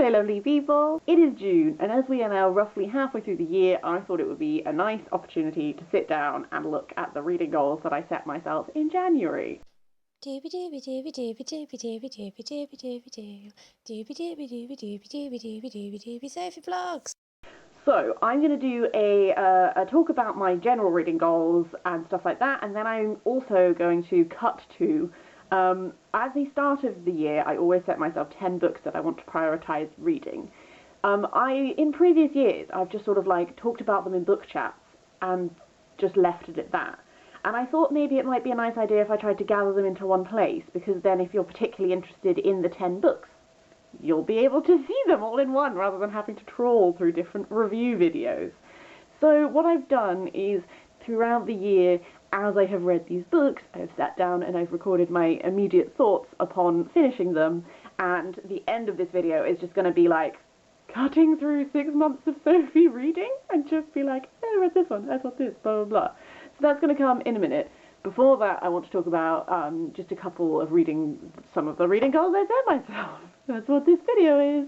Hello lovely people, it is June, and as we are now roughly halfway through the year, I thought it would be a nice opportunity to sit down and look at the reading goals that I set myself in January. Sophie Vlogs. So I'm going to do a talk about my general reading goals and stuff like that, and then I'm also going to cut to, at the start of the year, I always set myself 10 books that I want to prioritise reading. In previous years, I've just sort of like talked about them in book chats and just left it at that. And I thought maybe it might be a nice idea if I tried to gather them into one place, because then if you're particularly interested in the 10 books, you'll be able to see them all in one rather than having to trawl through different review videos. So what I've done is, throughout the year, as I have read these books, I've sat down and I've recorded my immediate thoughts upon finishing them, and the end of this video is just going to be like cutting through 6 months of Sophie reading and just be like, oh, I read this one, I thought this, blah blah blah. So that's going to come in a minute. Before that, I want to talk about just a couple of some of the reading goals I set myself. That's what this video is.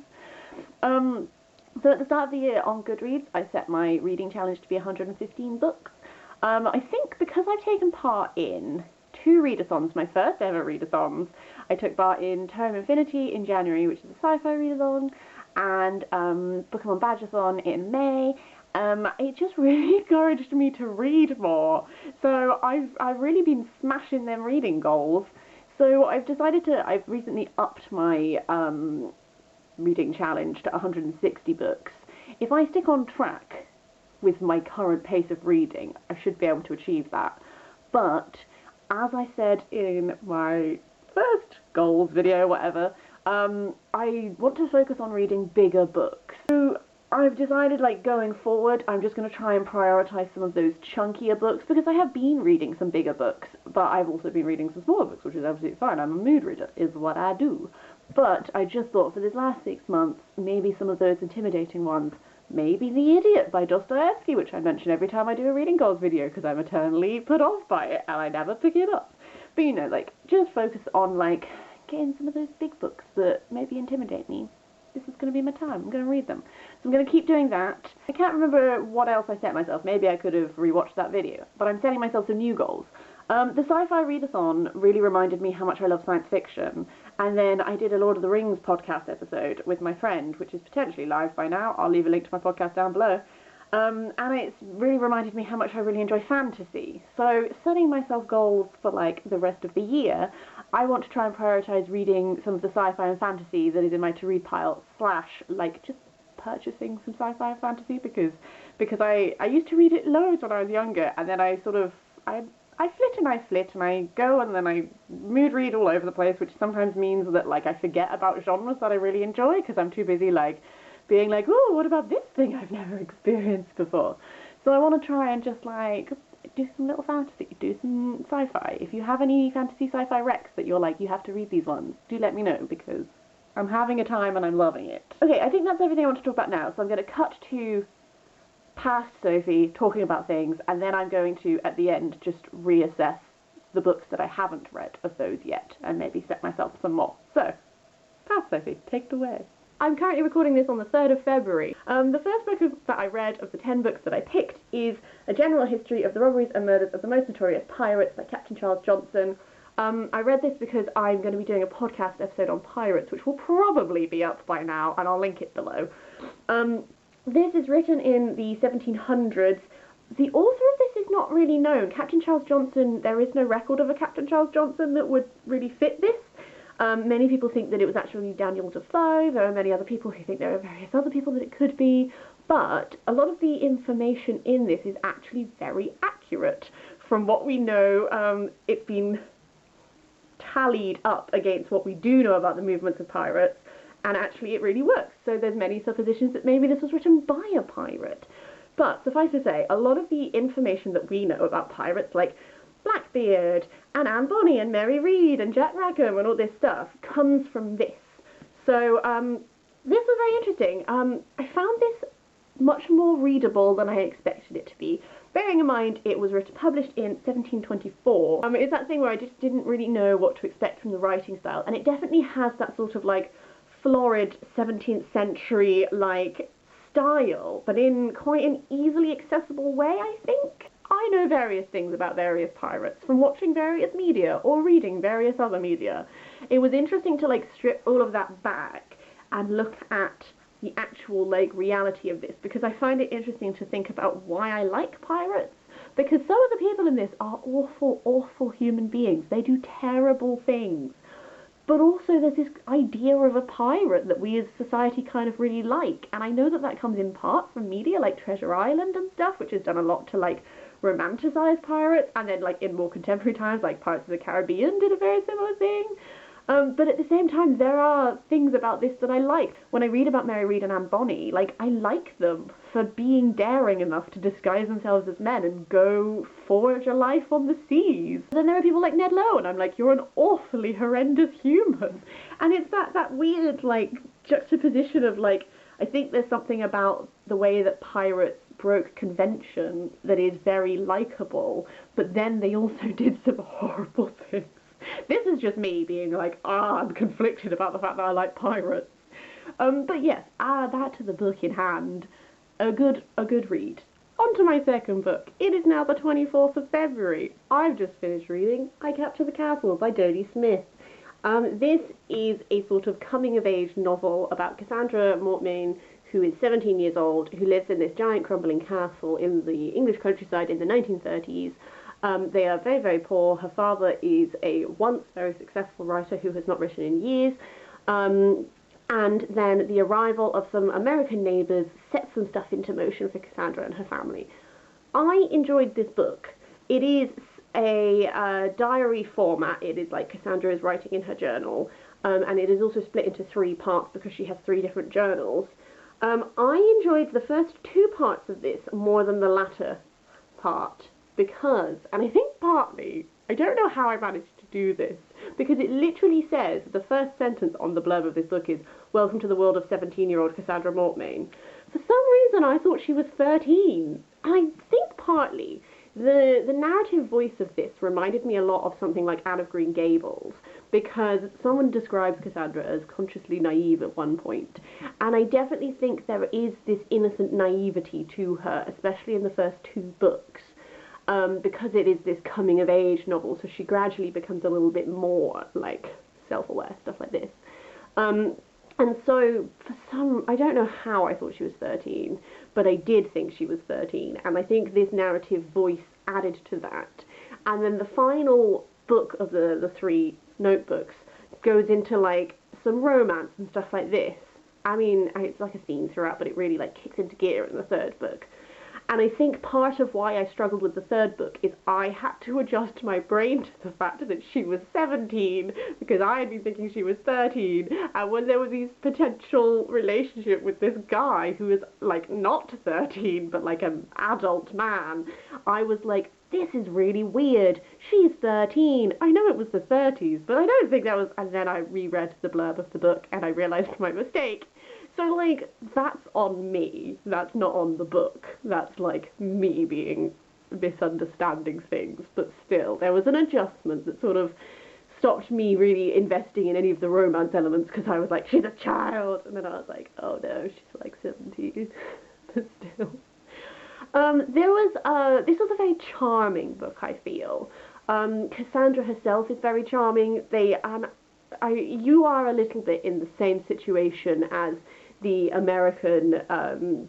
So at the start of the year on Goodreads, I set my reading challenge to be 115 books. I think because I've taken part in 2 readathons, my first ever readathons, I took part in Tome Infinity in January, which is a sci-fi readathon, and Pokemon Badgeathon in May. It just really encouraged me to read more. So I've really been smashing them reading goals. So I've recently upped my reading challenge to 160 books. If I stick on track with my current pace of reading, I should be able to achieve that. But as I said in my first goals video, whatever, I want to focus on reading bigger books. So I've decided, like, going forward, I'm just going to try and prioritise some of those chunkier books, because I have been reading some bigger books, but I've also been reading some smaller books, which is absolutely fine. I'm a mood reader, is what I do. But I just thought for this last 6 months, maybe some of those intimidating ones, maybe The Idiot by Dostoyevsky, which I mention every time I do a reading goals video, because I'm eternally put off by it, and I never pick it up. But, you know, like, just focus on, like, getting some of those big books that maybe intimidate me. This is going to be my time. I'm going to read them. So I'm going to keep doing that. I can't remember what else I set myself. Maybe I could have rewatched that video. But I'm setting myself some new goals. The sci-fi readathon really reminded me how much I love science fiction. And then I did a Lord of the Rings podcast episode with my friend, which is potentially live by now. I'll leave a link to my podcast down below. And it's really reminded me how much I really enjoy fantasy. So setting myself goals for, like, the rest of the year, I want to try and prioritise reading some of the sci-fi and fantasy that is in my to-read pile, / like, just purchasing some sci-fi and fantasy, because I used to read it loads when I was younger, and then I flit and I go and then I mood read all over the place, which sometimes means that, like, I forget about genres that I really enjoy, because I'm too busy, like, being like, oh, what about this thing I've never experienced before? So I want to try and just, like, do some little fantasy, do some sci-fi. If you have any fantasy sci-fi recs that you're like, you have to read these ones, do let me know, because I'm having a time and I'm loving it. Okay, I think that's everything I want to talk about now, so I'm going to cut to past Sophie talking about things, and then I'm going to, at the end, just reassess the books that I haven't read of those yet, and maybe set myself some more. So, past Sophie, take it away. I'm currently recording this on the 3rd of February. The first book that I read of the 10 books that I picked is A General History of the Robberies and Murders of the Most Notorious Pirates by Captain Charles Johnson. I read this because I'm going to be doing a podcast episode on pirates, which will probably be up by now, and I'll link it below. This is written in the 1700s. The author of this is not really known. Captain Charles Johnson, there is no record of a Captain Charles Johnson that would really fit this. Many people think that it was actually Daniel Defoe. There are many other people who think there are various other people that it could be, but a lot of the information in this is actually very accurate. From what we know, it's been tallied up against what we do know about the movements of pirates, and actually it really works. So there's many suppositions that maybe this was written by a pirate. But suffice to say, a lot of the information that we know about pirates, like Blackbeard and Anne Bonny and Mary Read and Jack Rackham and all this stuff, comes from this. So this was very interesting. I found this much more readable than I expected it to be. Bearing in mind it was published in 1724. It's that thing where I just didn't really know what to expect from the writing style, and it definitely has that sort of, like, florid 17th century, like, style, but in quite an easily accessible way, I think. I know various things about various pirates from watching various media or reading various other media. It was interesting to, like, strip all of that back and look at the actual, like, reality of this, because I find it interesting to think about why I like pirates, because some of the people in this are awful, awful human beings. They do terrible things. But also there's this idea of a pirate that we as society kind of really like. And I know that that comes in part from media like Treasure Island and stuff, which has done a lot to, like, romanticize pirates. And then, like, in more contemporary times, like Pirates of the Caribbean did a very similar thing. But at the same time, there are things about this that I like. When I read about Mary Read and Anne Bonny, like, I like them for being daring enough to disguise themselves as men and go forge a life on the seas. Then there are people like Ned Lowe, and I'm like, you're an awfully horrendous human. And it's that weird, like, juxtaposition of, like, I think there's something about the way that pirates broke convention that is very likeable, but then they also did some horrible things. This is just me being like, I'm conflicted about the fact that I like pirates. But yes, add that to the book in hand. A good read. On to my second book. It is now the 24th of February. I've just finished reading I Capture the Castle by Dodie Smith. This is a sort of coming-of-age novel about Cassandra Mortmain, who is 17 years old, who lives in this giant crumbling castle in the English countryside in the 1930s. They are very, very poor. Her father is a once very successful writer who has not written in years. And then the arrival of some American neighbours sets some stuff into motion for Cassandra and her family. I enjoyed this book. It is a diary format. It is like Cassandra is writing in her journal. And it is also split into 3 parts because she has 3 different journals. I enjoyed the first 2 parts of this more than the latter part. Because, and I think partly, I don't know how I managed to do this, because it literally says, the first sentence on the blurb of this book is, "Welcome to the world of 17-year-old Cassandra Mortmain." For some reason I thought she was 13. I think partly the narrative voice of this reminded me a lot of something like Anne of Green Gables, because someone describes Cassandra as consciously naive at one point, and I definitely think there is this innocent naivety to her, especially in the first 2 books. Because it is this coming-of-age novel, so she gradually becomes a little bit more, like, self-aware, stuff like this. And so, I don't know how I thought she was 13, but I did think she was 13, and I think this narrative voice added to that. And then the final book of the 3 notebooks goes into, like, some romance and stuff like this. I mean, it's like a theme throughout, but it really, like, kicks into gear in the 3rd book. And I think part of why I struggled with the 3rd book is I had to adjust my brain to the fact that she was 17, because I had been thinking she was 13, and when there was this potential relationship with this guy who was, like, not 13, but, like, an adult man, I was like, this is really weird. She's 13. I know it was the 30s, but I don't think that was... And then I reread the blurb of the book, and I realised my mistake. So, like, that's on me. That's not on the book. That's, like, me being misunderstanding things. But still, there was an adjustment that sort of stopped me really investing in any of the romance elements, because I was like, she's a child. And then I was like, oh no, she's like 17. But still. This was a very charming book, I feel. Cassandra herself is very charming. You are a little bit in the same situation as the American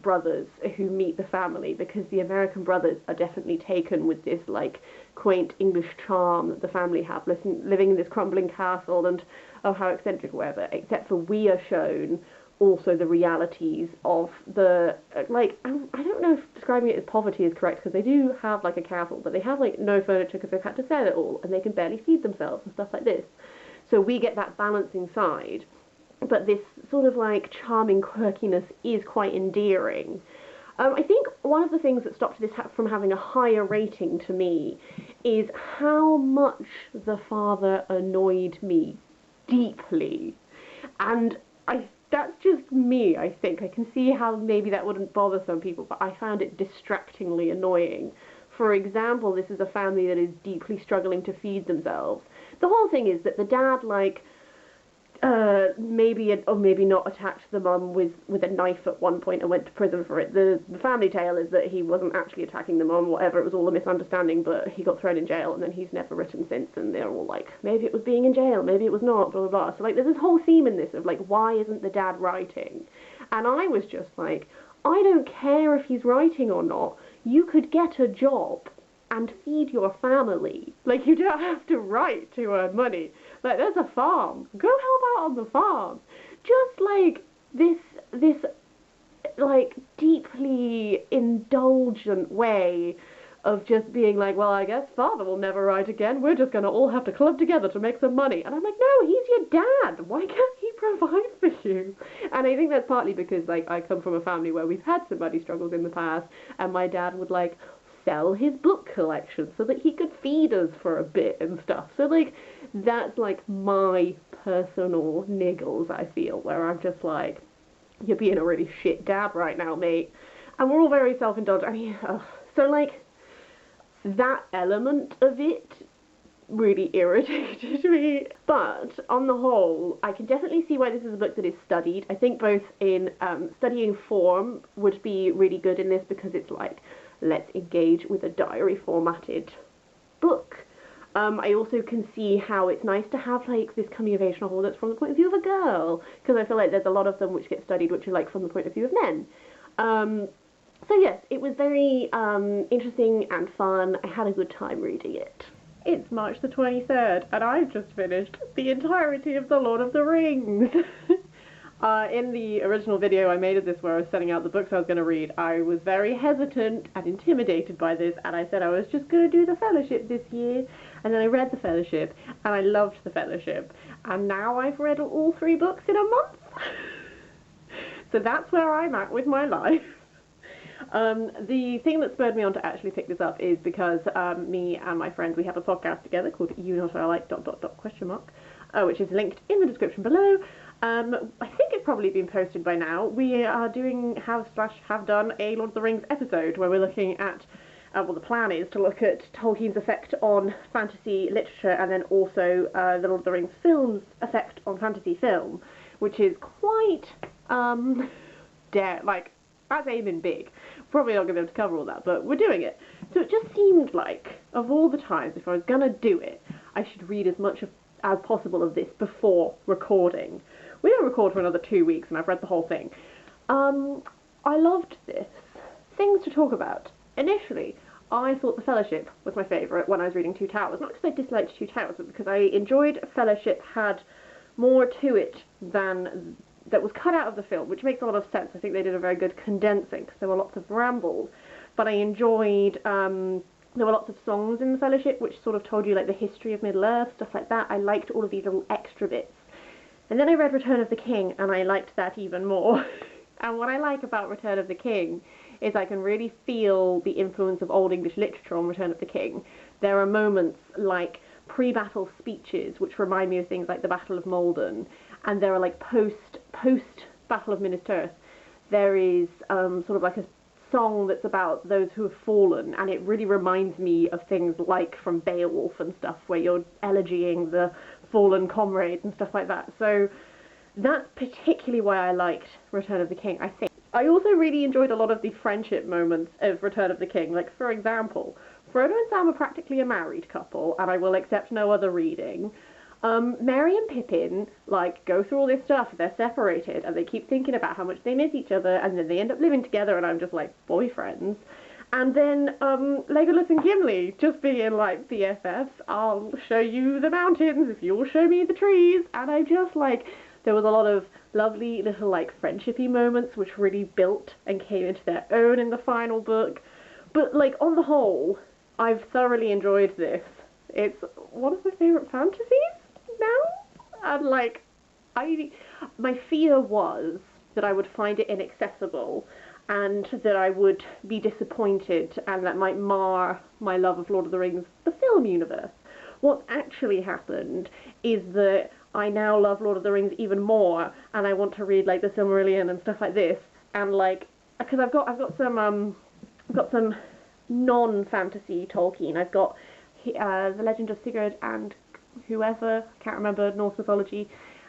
brothers who meet the family, because the American brothers are definitely taken with this, like, quaint English charm that the family have, living in this crumbling castle, and oh, how eccentric, whatever, except for we are shown also the realities of the, like, I don't know if describing it as poverty is correct, because they do have, like, a castle, but they have, like, no furniture because they've had to sell it all, and they can barely feed themselves and stuff like this. So we get that balancing side, but this sort of, like, charming quirkiness is quite endearing. I think one of the things that stopped this from having a higher rating to me is how much the father annoyed me deeply. And that's just me, I think. I can see how maybe that wouldn't bother some people, but I found it distractingly annoying. For example, this is a family that is deeply struggling to feed themselves. The whole thing is that the dad, like, or maybe not attacked the mum with a knife at one point and went to prison for it. The family tale is that he wasn't actually attacking the mum, whatever, it was all a misunderstanding, but he got thrown in jail and then he's never written since, and they're all like, maybe it was being in jail, maybe it was not, blah, blah, blah. So, like, there's this whole theme in this of, like, why isn't the dad writing? And I was just like, I don't care if he's writing or not. You could get a job and feed your family. Like, you don't have to write to earn money. Like, there's a farm. Go help out on the farm. Just, like, this like, deeply indulgent way of just being like, well, I guess father will never write again. We're just going to all have to club together to make some money. And I'm like, no, he's your dad. Why can't he provide for you? And I think that's partly because, like, I come from a family where we've had some money struggles in the past, and my dad would, like, sell his book collection so that he could feed us for a bit and stuff. So, like, that's, like, my personal niggles, I feel, where I'm just like, you're being a really shit dad right now, mate. And we're all very self-indulgent. I mean, so, like, that element of it really irritated me. But on the whole, I can definitely see why this is a book that is studied. I think both in studying form would be really good in this, because it's like, let's engage with a diary formatted book. I also can see how it's nice to have, like, this coming of age novel that's from the point of view of a girl, because I feel like there's a lot of them which get studied which are, like, from the point of view of men. So yes, it was very interesting and fun. I had a good time reading it. It's March the 23rd, and I've just finished the entirety of The Lord of the Rings. In the original video I made of this, where I was setting out the books I was going to read, I was very hesitant and intimidated by this, and I said I was just going to do the Fellowship this year. And then I read the Fellowship, and I loved the Fellowship, and now I've read all 3 books in a month. So that's where I'm at with my life. The thing that spurred me on to actually pick this up is because me and my friends, we have a podcast together called You Not I Like ... which is linked in the description below. I think it's probably been posted by now. We are have done a Lord of the Rings episode where we're looking at, well, the plan is to look at Tolkien's effect on fantasy literature, and then also the Lord of the Rings film's effect on fantasy film, which is quite, like, that's aiming big. Probably not going to be able to cover all that, but we're doing it. So it just seemed like, of all the times, if I was going to do it, I should read as much as possible of this before recording. We don't record for another 2 weeks, and I've read the whole thing. I loved this. Things to talk about. Initially, I thought The Fellowship was my favourite when I was reading Two Towers. Not because I disliked Two Towers, but because I enjoyed Fellowship had more to it than that was cut out of the film, which makes a lot of sense. I think they did a very good condensing, because there were lots of rambles. But I enjoyed, there were lots of songs in The Fellowship, which sort of told you, like, the history of Middle-earth, stuff like that. I liked all of these little extra bits. And then I read Return of the King, and I liked that even more. And what I like about Return of the King is I can really feel the influence of Old English literature on Return of the King. There are moments like pre-battle speeches, which remind me of things like the Battle of Maldon, and there are, like, post-Battle of Minas Tirith, there is sort of like a song that's about those who have fallen, and it really reminds me of things like from Beowulf and stuff, where you're elegying the fallen comrades and stuff like that. So that's particularly why I liked Return of the King, I think. I also really enjoyed a lot of the friendship moments of Return of the King. Like, for example, Frodo and Sam are practically a married couple, and I will accept no other reading. Merry and Pippin, like, go through all this stuff, they're separated, and they keep thinking about how much they miss each other, and then they end up living together, and I'm just like, boyfriends. And then, Legolas and Gimli just being like, BFFs, I'll show you the mountains if you'll show me the trees, and I just, like, there was a lot of lovely little, like, friendshipy moments which really built and came into their own in the final book. But, like, on the whole, I've thoroughly enjoyed this. It's one of my favourite fantasies now, and, like, my fear was that I would find it inaccessible, and that I would be disappointed, and that might mar my love of Lord of the Rings, the film universe. What's actually happened is that I now love Lord of the Rings even more, and I want to read, like, the Silmarillion and stuff like this, and, like, because I've got some non-fantasy Tolkien. I've got The Legend of Sigurd and whoever, I can't remember, Norse mythology,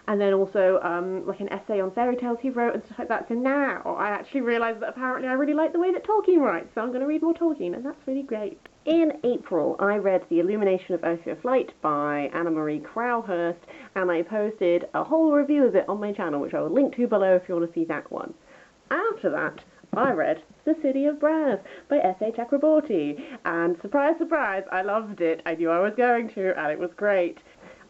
and then also like an essay on fairy tales he wrote and stuff like that. So now I actually realise that apparently I really like the way that Tolkien writes, so I'm going to read more Tolkien, and that's really great. In April, I read The Illumination of Ophir Flight by Anna Marie Crowhurst, and I posted a whole review of it on my channel, which I will link to below if you want to see that one. After that, I read The City of Brass by S.A. Chakraborty, and surprise, surprise, I loved it. I knew I was going to, and it was great.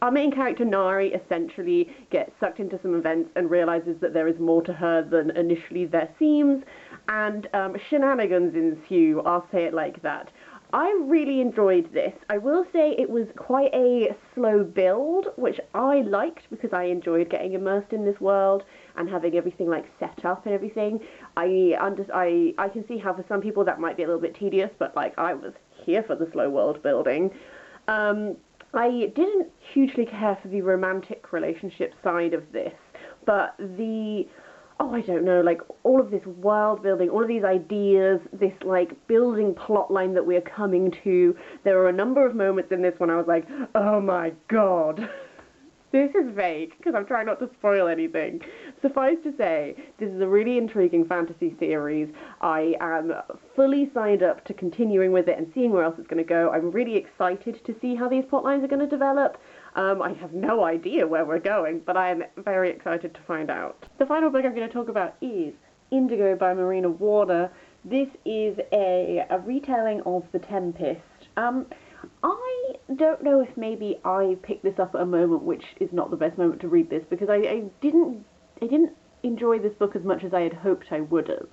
Our main character, Nari, essentially gets sucked into some events and realises that there is more to her than initially there seems, and shenanigans ensue, I'll say it like that. I really enjoyed this. I will say it was quite a slow build, which I liked because I enjoyed getting immersed in this world and having everything like set up and everything. I can see how for some people that might be a little bit tedious, but like I was here for the slow world building. I didn't hugely care for the romantic relationship side of this, but I don't know, like, all of this world building, all of these ideas, this, like, building plot line that we're coming to, there were a number of moments in this when I was like, oh my god. This is vague, because I'm trying not to spoil anything. Suffice to say, this is a really intriguing fantasy series. I am fully signed up to continuing with it and seeing where else it's going to go. I'm really excited to see how these plot lines are going to develop. I have no idea where we're going, but I am very excited to find out. The final book I'm going to talk about is Indigo by Marina. This is a retelling of The Tempest. I don't know if maybe I picked this up at a moment which is not the best moment to read this, because I didn't enjoy this book as much as I had hoped I would have.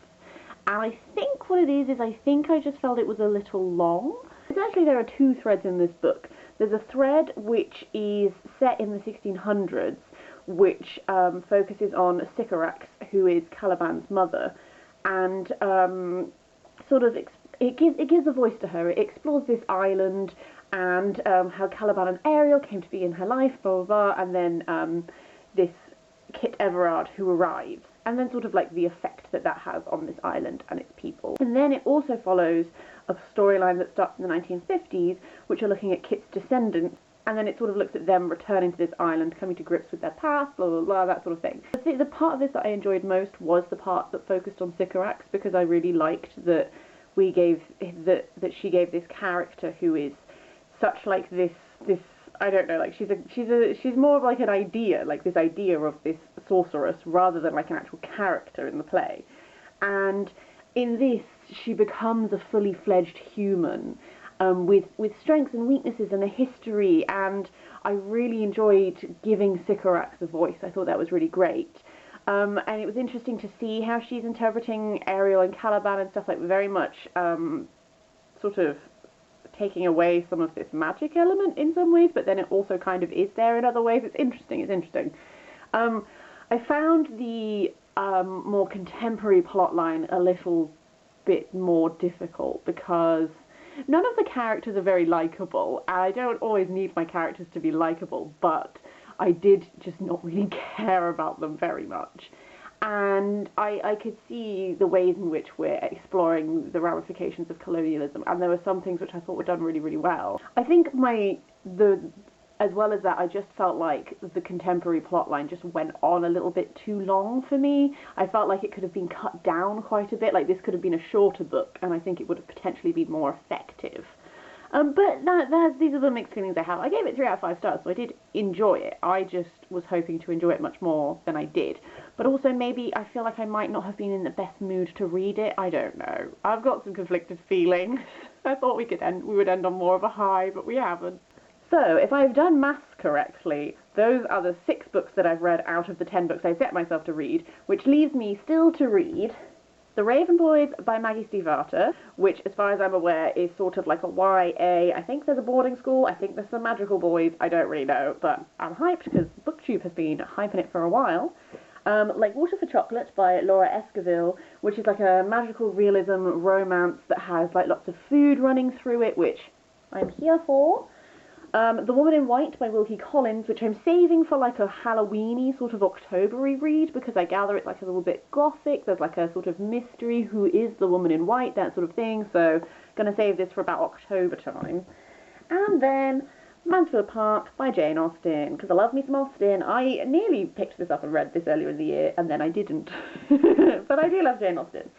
And I think what it is I think I just felt it was a little long. Actually, there are two threads in this book. There's a thread which is set in the 1600s, which focuses on Sycorax, who is Caliban's mother, and it gives a voice to her. It explores this island and how Caliban and Ariel came to be in her life, blah, blah, blah, and then this Kit Everard who arrives, and then sort of like the effect that that has on this island and its people. And then it also follows a storyline that starts in the 1950s, which are looking at Kit's descendants, and then it sort of looks at them returning to this island, coming to grips with their past, blah, blah, blah, that sort of thing. I think the part of this that I enjoyed most was the part that focused on Sycorax, because I really liked that she gave this character who is such like this I don't know, like she's more of like an idea, like this idea of this sorceress, rather than like an actual character in the play. And in this, she becomes a fully fledged human, with strengths and weaknesses and a history, and I really enjoyed giving Sycorax a voice. I thought that was really great. And it was interesting to see how she's interpreting Ariel and Caliban and stuff, like very much sort of taking away some of this magic element in some ways, but then it also kind of is there in other ways. It's interesting. I found the more contemporary plotline a little bit more difficult, because none of the characters are very likeable, and I don't always need my characters to be likeable, but I did just not really care about them very much. And I could see the ways in which we're exploring the ramifications of colonialism, and there were some things which I thought were done really, really well. I think as well as that, I just felt like the contemporary plotline just went on a little bit too long for me. I felt like it could have been cut down quite a bit, like this could have been a shorter book, and I think it would have potentially been more effective. But these are the mixed feelings I have. I gave it 3 out of 5 stars, so I did enjoy it. I just was hoping to enjoy it much more than I did. But also maybe I feel like I might not have been in the best mood to read it. I don't know. I've got some conflicted feelings. I thought we would end on more of a high, but we haven't. So, if I've done maths correctly, those are the 6 books that I've read out of the 10 books I set myself to read, which leaves me still to read The Raven Boys by Maggie Stiefvater, which, as far as I'm aware, is sort of like a YA. I think there's a boarding school, I think there's some magical boys, I don't really know, but I'm hyped because BookTube has been hyping it for a while. Like Water for Chocolate by Laura Esquivel, which is like a magical realism romance that has like lots of food running through it, which I'm here for. The Woman in White by Wilkie, which I'm saving for like a Halloween-y sort of October-y read, because I gather it's like a little bit gothic, there's like a sort of mystery, who is the Woman in White, that sort of thing, so gonna save this for about October time. And then Mansfield Park by Jane Austen, because I love me some Austen. I nearly picked this up and read this earlier in the year, and then I didn't. But I do love Jane Austen.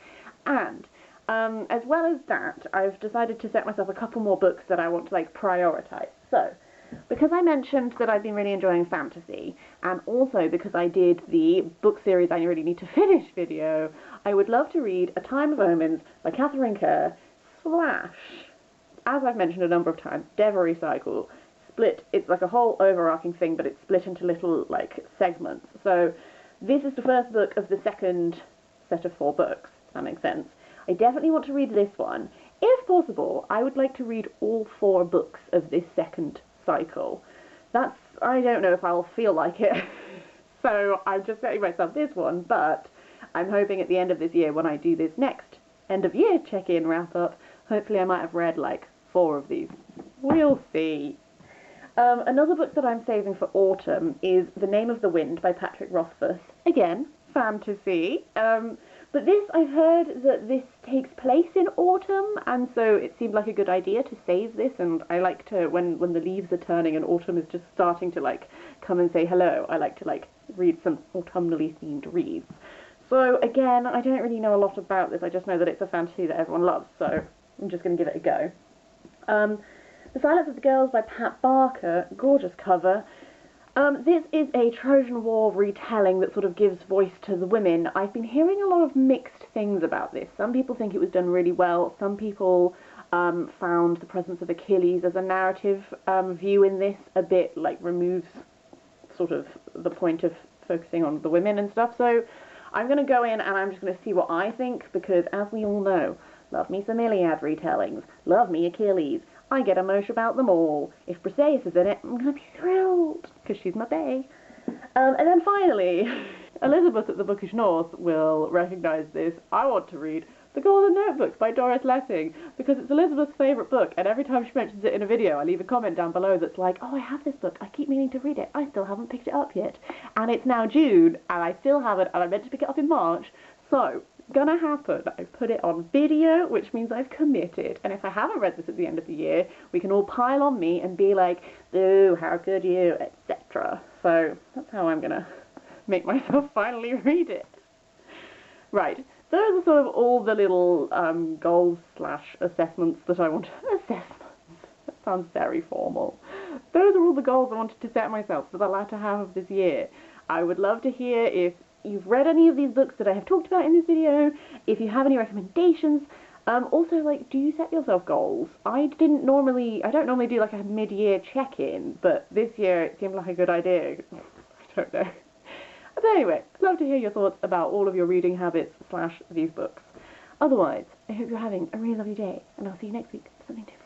And as well as that, I've decided to set myself a couple more books that I want to like prioritise. So, because I mentioned that I've been really enjoying fantasy, and also because I did the book series I really need to finish video, I would love to read A Time of Omens by Katharine Kerr, / as I've mentioned a number of times, Devilry Cycle, split, it's like a whole overarching thing, but it's split into little, like, segments. So, this is the first book of the second set of 4 books, if that makes sense. I definitely want to read this one. If possible, I would like to read all 4 books of this second cycle. I don't know if I'll feel like it. So I'm just setting myself this one, but I'm hoping at the end of this year when I do this next end of year check-in wrap-up, hopefully I might have read like 4 of these. We'll see. Another book that I'm saving for autumn is The Name of the Wind by Patrick Rothfuss. Again, fantasy. But this, I've heard that this takes place in autumn, and so it seemed like a good idea to save this, and I like to, when the leaves are turning and autumn is just starting to, like, come and say hello, I like to, like, read some autumnally themed reads. So, again, I don't really know a lot about this, I just know that it's a fantasy that everyone loves, so I'm just going to give it a go. The Silence of the Girls by Pat Barker, gorgeous cover. This is a Trojan War retelling that sort of gives voice to the women. I've been hearing a lot of mixed things about this. Some people think it was done really well. Some people found the presence of Achilles as a narrative view in this a bit, like, removes sort of the point of focusing on the women and stuff. So I'm going to go in and I'm just going to see what I think, because as we all know, love me some Iliad retellings, love me Achilles. I get emotional about them all. If Briseis is in it, I'm going to be thrilled, because she's my bae. And then finally, Elizabeth at the Bookish North will recognise this. I want to read The Golden Notebook by Doris Lessing, because it's Elizabeth's favourite book, and every time she mentions it in a video, I leave a comment down below that's like, oh, I have this book, I keep meaning to read it, I still haven't picked it up yet. And it's now June, and I still haven't, and I meant to pick it up in March, so gonna happen. I've put it on video, which means I've committed. And if I haven't read this at the end of the year, we can all pile on me and be like, ooh, how could you, etc. So that's how I'm gonna make myself finally read it. Right, those are sort of all the little goals / assessments that I want to... Assessments? That sounds very formal. Those are all the goals I wanted to set myself for the latter half of this year. I would love to hear if you've read any of these books that I have talked about in this video, if you have any recommendations. Also, like, do you set yourself goals? I don't normally do like a mid-year check-in, but this year it seemed like a good idea. I don't know. But anyway, I'd love to hear your thoughts about all of your reading habits / these books. Otherwise, I hope you're having a really lovely day, and I'll see you next week for something different.